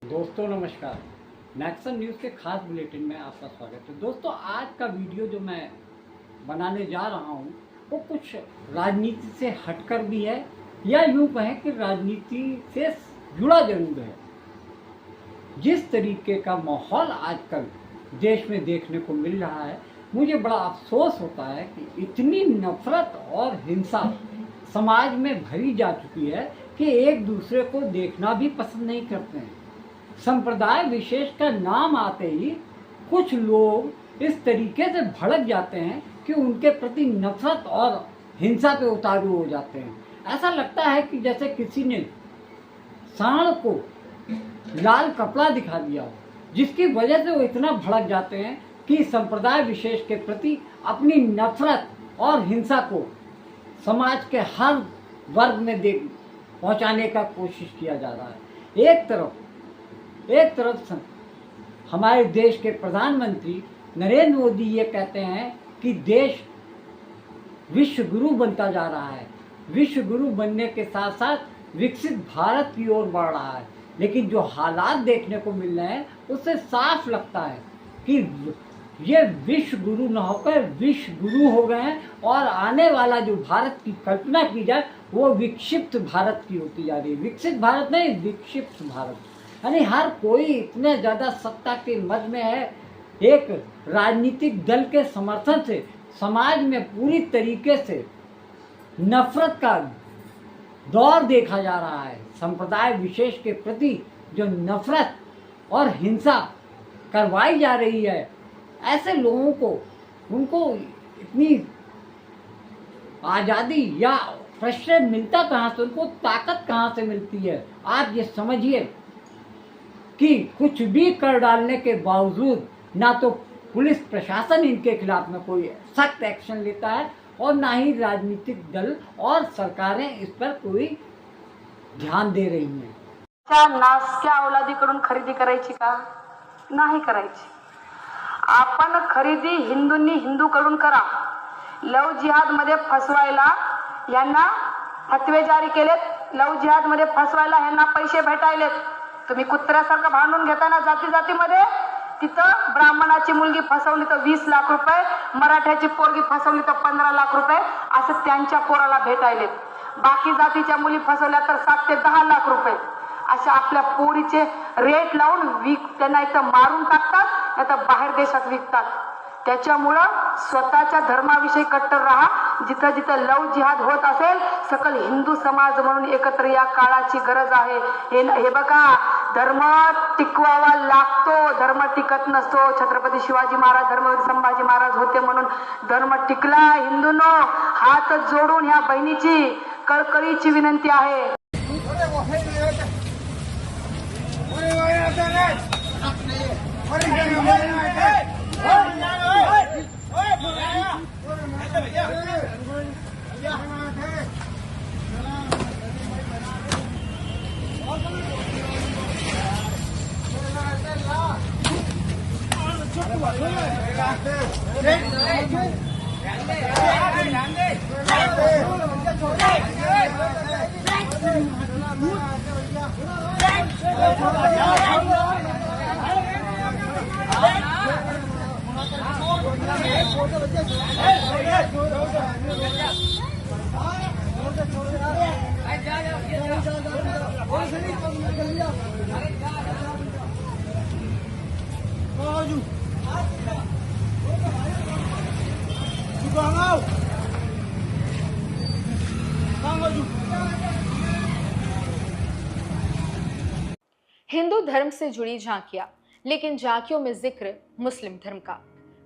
दोस्तों नमस्कार। Nexon news के खास बुलेटिन में आपका स्वागत है। दोस्तों आज का वीडियो जो मैं बनाने जा रहा हूँ वो कुछ राजनीति से हटकर भी है, या यूँ कहें कि राजनीति से जुड़ा जरूर है। जिस तरीके का माहौल आजकल देश में देखने को मिल रहा है, मुझे बड़ा अफसोस होता है कि इतनी नफरत और हिंसा समाज में भरी जा चुकी है कि एक दूसरे को देखना भी पसंद नहीं करते हैं। संप्रदाय विशेष का नाम आते ही कुछ लोग इस तरीके से भड़क जाते हैं कि उनके प्रति नफरत और हिंसा पे उतारू हो जाते हैं। ऐसा लगता है कि जैसे किसी ने सांड को लाल कपड़ा दिखा दिया हो, जिसकी वजह से वो इतना भड़क जाते हैं कि संप्रदाय विशेष के प्रति अपनी नफरत और हिंसा को समाज के हर वर्ग में पहुंचाने का कोशिश किया जा रहा है। एक तरफ हमारे देश के प्रधानमंत्री नरेंद्र मोदी ये कहते हैं कि देश विश्व गुरु बनता जा रहा है, विश्व गुरु बनने के साथ साथ विकसित भारत की ओर बढ़ रहा है। लेकिन जो हालात देखने को मिल रहे हैं उससे साफ लगता है कि ये विश्व गुरु न होकर विश्व गुरु हो गए हैं, और आने वाला जो भारत की कल्पना की जाए वो विक्षिप्त भारत की होती जा रही है। विकसित भारत नहीं, विक्षिप्त भारत। यानी हर कोई इतने ज़्यादा सत्ता के मद में है, एक राजनीतिक दल के समर्थन से समाज में पूरी तरीके से नफरत का दौर देखा जा रहा है। संप्रदाय विशेष के प्रति जो नफरत और हिंसा करवाई जा रही है, ऐसे लोगों को उनको इतनी आज़ादी या प्रश्रय मिलता कहाँ से, उनको ताकत कहाँ से मिलती है? आप ये समझिए कि कुछ भी कर डालने के बावजूद ना तो पुलिस प्रशासन इनके खिलाफ में कोई सख्त एक्शन लेता है, और ना ही राजनीतिक दल और सरकारें इस पर कोई ध्यान दे रही हैं। त्या नासक्या औलादीकडून खरेदी करायची का? नाही करायची. आपण खरेदी हिंदूंनी हिंदूकडून करा. लव जिहाद मध्ये फसवायला यांना फतवे जारी केलेत, लव जिहाद मध्ये फसवायला यांना पैसे भेटायलेत. तुम्ही कुत्र्यासारखं भांडून घेताना जाती जातीमध्ये, तिथं ब्राह्मणाची मुलगी फसवली तर 20 लाख रुपये, मराठ्याची पोरगी फसवली तर 15 लाख रुपये असं त्यांच्या पोराला भेटायलेत. बाकी जातीच्या मुली फसवल्या तर 7 ते 10 लाख रुपये अशा आपल्या पोरीचे रेट लावून त्यांना इथं मारून टाकतात, नाही तर बाहेर देशात विकतात. त्याच्यामुळं स्वतःच्या धर्माविषयी कट्टर राहा. जिथं जिथं लव जिहाद होत असेल, सकल हिंदू समाज म्हणून एकत्र या काळाची गरज आहे. हे बघा, धर्म टिकवावा लागतो, धर्म टिकत नसतो. छत्रपती शिवाजी महाराज, धर्मवीर संभाजी महाराज होते म्हणून धर्म टिकला. हिंदूंनो, हात जोडून ह्या बहिणीची कळकळीची विनंती आहे. हिंदू धर्म से जुड़ी झांकियां, लेकिन झांकियों में जिक्र मुस्लिम धर्म का।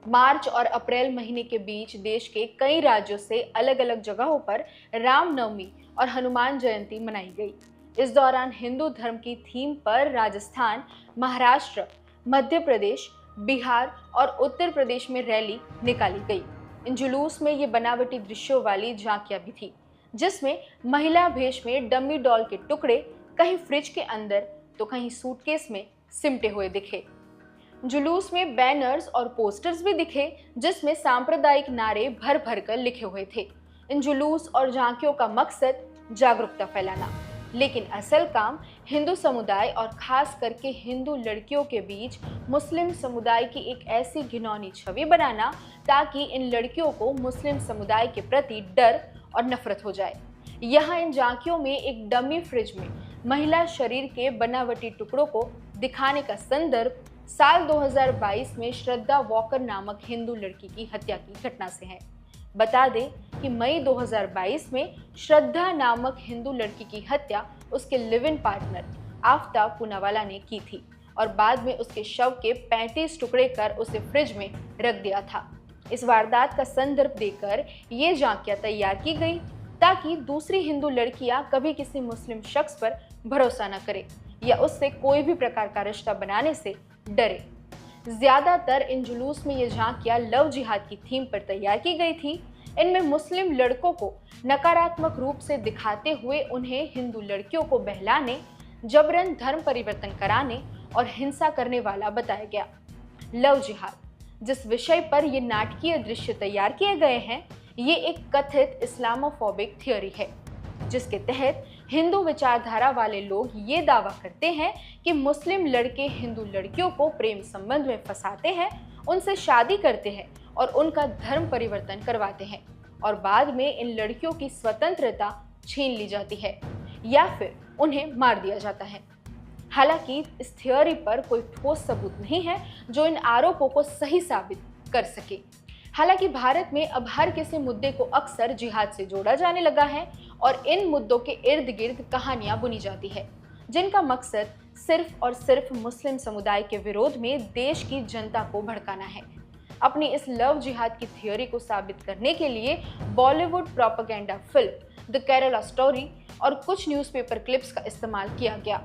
मार्च और अप्रैल महीने के बीच देश के कई राज्यों से अलग अलग जगहों पर रामनवमी और हनुमान जयंती मनाई गई। इस दौरान हिंदू धर्म की थीम पर राजस्थान, महाराष्ट्र, मध्य प्रदेश, बिहार और उत्तर प्रदेश में रैली निकाली गई। इन जुलूस में ये बनावटी दृश्यों वाली झांकियां भी थी, जिसमें महिला भेष में डम्मी डॉल के टुकड़े कहीं फ्रिज के अंदर तो कहीं सूटकेस में सिमटे हुए दिखे। जुलूस में बैनर्स और पोस्टर्स भी दिखे, जिसमें सांप्रदायिक नारे भर भर कर लिखे हुए थे। इन जुलूस और झांकियों का मकसद जागरूकता फैलाना, लेकिन असल काम हिंदू समुदाय और खास करके हिंदू लड़कियों के बीच मुस्लिम समुदाय की एक ऐसी घिनौनी छवि बनाना ताकि इन लड़कियों को मुस्लिम समुदाय के प्रति डर और नफरत हो जाए। यहाँ इन झांकियों में एक डमी फ्रिज में महिला शरीर के बनावटी टुकड़ों को दिखाने का संदर्भ साल 2022 में श्रद्धा वॉकर नामक हिंदू लड़की की हत्या की घटना से है। बता दें कि मई 2022 में श्रद्धा नामक हिंदू लड़की की हत्या उसके live in partner Aftab Poonawalla ने की थी और बाद में उसके शव के 35 टुकड़े कर उसे फ्रिज में रख दिया था। इस वारदात का संदर्भ देकर ये झांकियां तैयार की गई ताकि दूसरी हिंदू लड़कियां कभी किसी मुस्लिम शख्स पर भरोसा न करें या उससे कोई भी प्रकार का रिश्ता बनाने से डरे। ज्यादातर इन जुलूस में ये झांकियां लव जिहाद की थीम पर तैयार की गई थी। इनमें मुस्लिम लड़कों को नकारात्मक रूप से दिखाते हुए उन्हें हिंदू लड़कियों को बहलाने, जबरन धर्म परिवर्तन कराने और हिंसा करने वाला बताया गया। लव जिहाद, जिस विषय पर ये नाटकीय दृश्य तैयार किए गए हैं, ये एक कथित इस्लामोफोबिक थियोरी है जिसके तहत हिंदू विचारधारा वाले लोग ये दावा करते हैं कि मुस्लिम लड़के हिंदू लड़कियों को प्रेम संबंध में फंसाते हैं, उनसे शादी करते हैं और उनका धर्म परिवर्तन करवाते हैं और बाद में इन लड़कियों की स्वतंत्रता छीन ली जाती है या फिर उन्हें मार दिया जाता है। हालांकि इस थियोरी पर कोई ठोस सबूत नहीं है जो इन आरोपों को सही साबित कर सके। हालांकि भारत में अब हर किसी मुद्दे को अक्सर जिहाद से जोड़ा जाने लगा है और इन मुद्दों के इर्द गिर्द कहानियां बुनी जाती है जिनका मकसद सिर्फ और सिर्फ मुस्लिम समुदाय के विरोध में देश की जनता को भड़काना है। अपनी इस लव जिहाद की थियोरी को साबित करने के लिए Bollywood propaganda film the Kerala story और कुछ न्यूज़पेपर क्लिप्स का इस्तेमाल किया गया।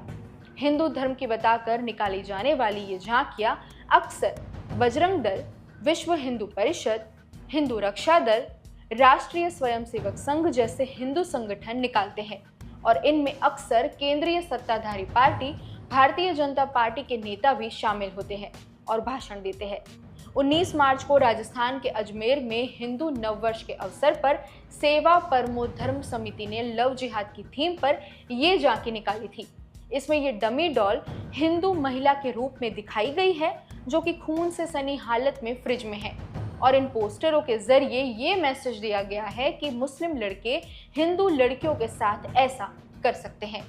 हिंदू धर्म की बताकर निकाली जाने वाली ये झांकियां अक्सर बजरंग दल, विश्व हिंदू परिषद, हिंदू रक्षा दल, राष्ट्रीय स्वयंसेवक संघ जैसे हिंदू संगठन निकालते हैं और इनमें अक्सर केंद्रीय सत्ताधारी पार्टी भारतीय जनता पार्टी के नेता भी शामिल होते हैं और भाषण देते हैं। 19 मार्च को राजस्थान के अजमेर में हिंदू नववर्ष के अवसर पर सेवा परमो धर्म समिति ने लव जिहाद की थीम पर ये झांकी निकाली थी। इसमें ये डमी डॉल हिंदू महिला के रूप में दिखाई गई है जो कि खून से सनी हालत में फ्रिज में है और इन पोस्टरों के जरिए ये मैसेज दिया गया है कि मुस्लिम लड़के हिंदू लड़कियों के साथ ऐसा कर सकते हैं।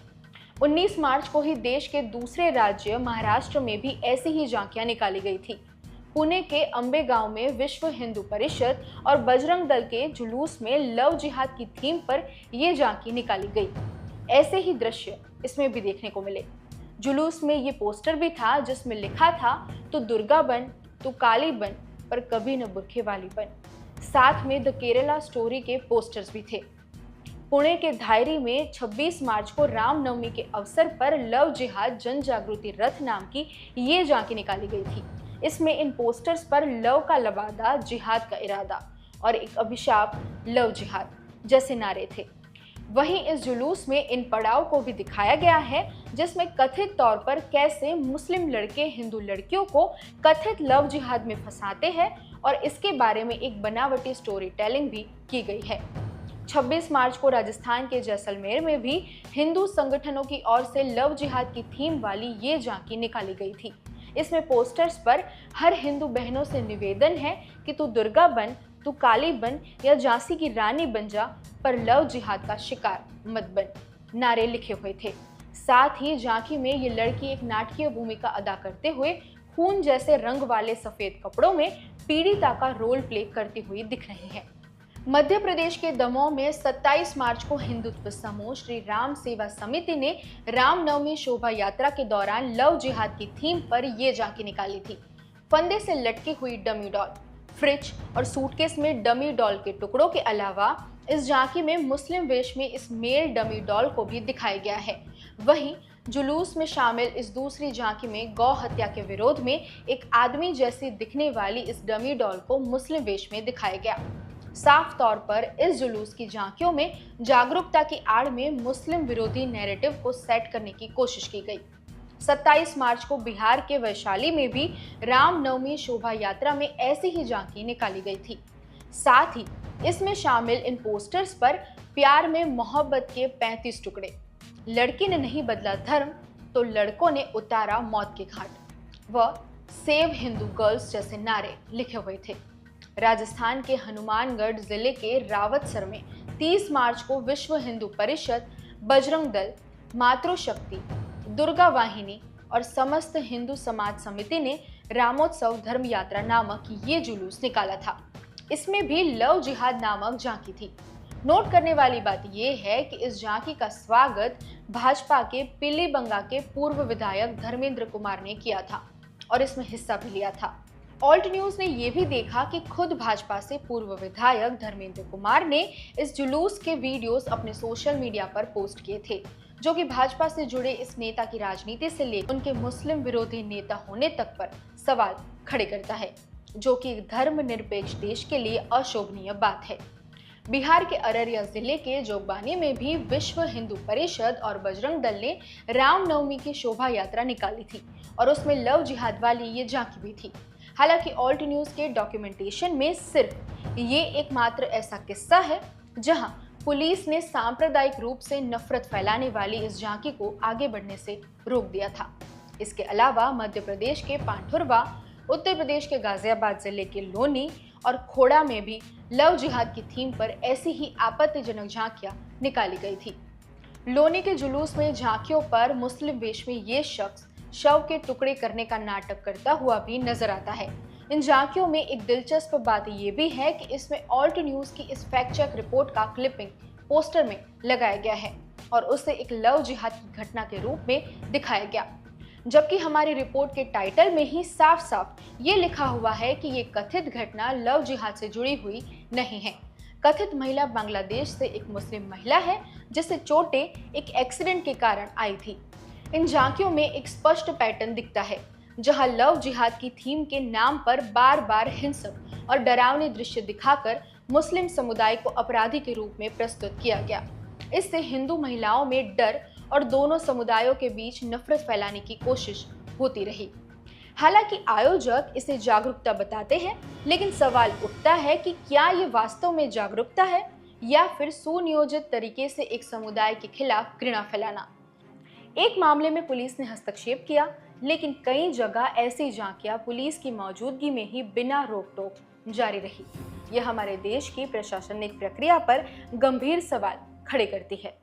19 मार्च को ही देश के दूसरे राज्य महाराष्ट्र में भी ऐसी ही झांकियां निकाली गई थी। पुणे के अंबेगांव में विश्व हिंदू परिषद और बजरंग दल के जुलूस में लव जिहाद की थीम पर ये झांकी निकाली गई। ऐसे ही दृश्य इसमें भी देखने को मिले। जुलूस में ये पोस्टर भी था जिसमें लिखा था, तू दुर्गा बन, तू काली बन, पर कभी न बुरखे वाली बन। साथ में द केरला स्टोरी के पोस्टर्स भी थे। पुणे के धायरी में 26 मार्च को रामनवमी के अवसर पर लव जिहाद जन जागृति रथ नाम की ये झांकी निकाली गई थी। इसमें इन पोस्टर्स पर लव का लबादा, जिहाद का इरादा और एक अभिशाप लव जिहाद जैसे नारे थे। वहीं इस जुलूस में इन पड़ाव को भी दिखाया गया है जिसमें कथित तौर पर कैसे मुस्लिम लड़के हिंदू लड़कियों को कथित लव जिहाद में फंसाते हैं और इसके बारे में एक बनावटी स्टोरी टेलिंग भी की गई है। 26 मार्च को राजस्थान के जैसलमेर में भी हिंदू संगठनों की ओर से लव जिहाद की थीम वाली ये झांकी निकाली गई थी। इसमें पोस्टर्स पर हर हिंदू बहनों से निवेदन है कि तू दुर्गा बन, तू काली बन या झांसी की रानी बन जा, पर लव जिहाद का शिकार मत बन नारे लिखे हुए थे। साथ ही झांकी में ये लड़की एक नाटकीय भूमिका अदा करते हुए खून जैसे रंग वाले सफेद कपड़ों में पीड़िता का रोल प्ले करती हुई दिख रही है। मध्य प्रदेश के दमोह में 27 मार्च को हिंदुत्व समूह श्री राम सेवा समिति ने रामनवमी शोभा यात्रा के दौरान लव जिहाद की थीम पर ये झांकी निकाली थी। फंदे से लटकी हुई डमी डॉल, फ्रिज और सूटकेस में डमी डॉल के टुकड़ों के अलावा इस झांकी में मुस्लिम वेश में इस मेल डमी डॉल को भी दिखाया गया है। वहीं जुलूस में शामिल इस दूसरी झांकी में गौ हत्या के विरोध में एक आदमी जैसी दिखने वाली इस डमी डॉल को मुस्लिम वेश में दिखाया गया। साफ तौर पर इस जुलूस की झांकियों में जागरूकता की आड़ में मुस्लिम विरोधी नैरेटिव को सेट करने की कोशिश की गई। 27 मार्च को बिहार के वैशाली में भी रामनवमी शोभा यात्रा में ऐसी ही झांकी निकाली गई थी। साथ ही इसमें शामिल इन पोस्टर्स पर प्यार में मोहब्बत के 35 टुकड़े, लड़की ने नहीं बदला धर्म तो लड़कों ने उतारा मौत के घाट व सेव हिंदू गर्ल्स जैसे नारे लिखे हुए थे। राजस्थान के हनुमानगढ़ जिले के रावतसर में 30 मार्च को विश्व हिंदू परिषद, बजरंग दल, मातृशक्ति, दुर्गा वाहिनी और समस्त हिंदू समाज समिति ने रामोत्सव धर्म यात्रा नामक ये जुलूस निकाला था। इसमें भी लव जिहाद नामक झांकी थी। नोट करने वाली बात यह है कि इस झांकी का स्वागत भाजपा के पीलीबंगा के पूर्व विधायक धर्मेंद्र कुमार ने किया था और इसमें हिस्सा भी लिया था। ऑल्ट न्यूज ने यह भी देखा कि खुद भाजपा से पूर्व विधायक धर्मेंद्र कुमार ने इस जुलूस के वीडियोस अपने सोशल मीडिया पर पोस्ट किए थे, जो कि भाजपा से जुड़े इस नेता की राजनीति से लेकर उनके मुस्लिम विरोधी नेता होने तक पर सवाल खड़े करता है, जो कि एक धर्मनिरपेक्ष देश के लिए अशोभनीय बात है। बिहार के अररिया जिले के जोगबानी में भी विश्व हिंदू परिषद और बजरंग दल ने रामनवमी की शोभा यात्रा निकाली थी और उसमें लव जिहाद वाली ये झांकी भी थी। हालांकि ऑल्ट न्यूज के डॉक्यूमेंटेशन में सिर्फ ये एकमात्र ऐसा किस्सा है जहां पुलिस ने सांप्रदायिक रूप से नफरत फैलाने वाली इस झांकी को आगे बढ़ने से रोक दिया था। इसके अलावा मध्य प्रदेश के पांठुरवा, उत्तर प्रदेश के गाजियाबाद जिले के लोनी और खोड़ा में भी लव जिहाद की थीम पर ऐसी ही आपत्तिजनक झांकियां निकाली गई थी। लोनी के जुलूस में झांकियों पर मुस्लिम वेश में ये शख्स शव के टुकड़े करने का नाटक करता हुआ भी नजर आता है। इन झांकियों में एक दिलचस्प बात यह भी है कि इसमें ऑल्ट न्यूज की इस फैक्ट चेक रिपोर्ट का क्लिपिंग पोस्टर में लगाया गया है और उसे एक लव जिहाद की घटना के रूप में दिखाया गया, जबकि हमारी रिपोर्ट के टाइटल में ही साफ साफ ये लिखा हुआ है कि ये कथित घटना लव जिहाद से जुड़ी हुई नहीं है। कथित महिला बांग्लादेश से एक मुस्लिम महिला है जिसे चोटें एक एक्सीडेंट के कारण आई थी। इन झांकियों में एक स्पष्ट पैटर्न दिखता है, जहां लव जिहाद की थीम के नाम पर बार बार हिंसक और डरावने दृश्य दिखाकर मुस्लिम समुदाय को अपराधी के रूप में प्रस्तुत किया गया। इससे हिंदू महिलाओं में डर और दोनों समुदायों के बीच नफरत फैलाने की कोशिश होती रही। हालांकि आयोजक इसे जागरूकता बताते हैं, लेकिन सवाल उठता है कि क्या ये वास्तव में जागरूकता है या फिर सुनियोजित तरीके से एक समुदाय के खिलाफ घृणा फैलाना। एक मामले में पुलिस ने हस्तक्षेप किया, लेकिन कई जगह ऐसी झांकियां पुलिस की मौजूदगी में ही बिना रोक टोक जारी रही। यह हमारे देश की प्रशासनिक प्रक्रिया पर गंभीर सवाल खड़े करती है।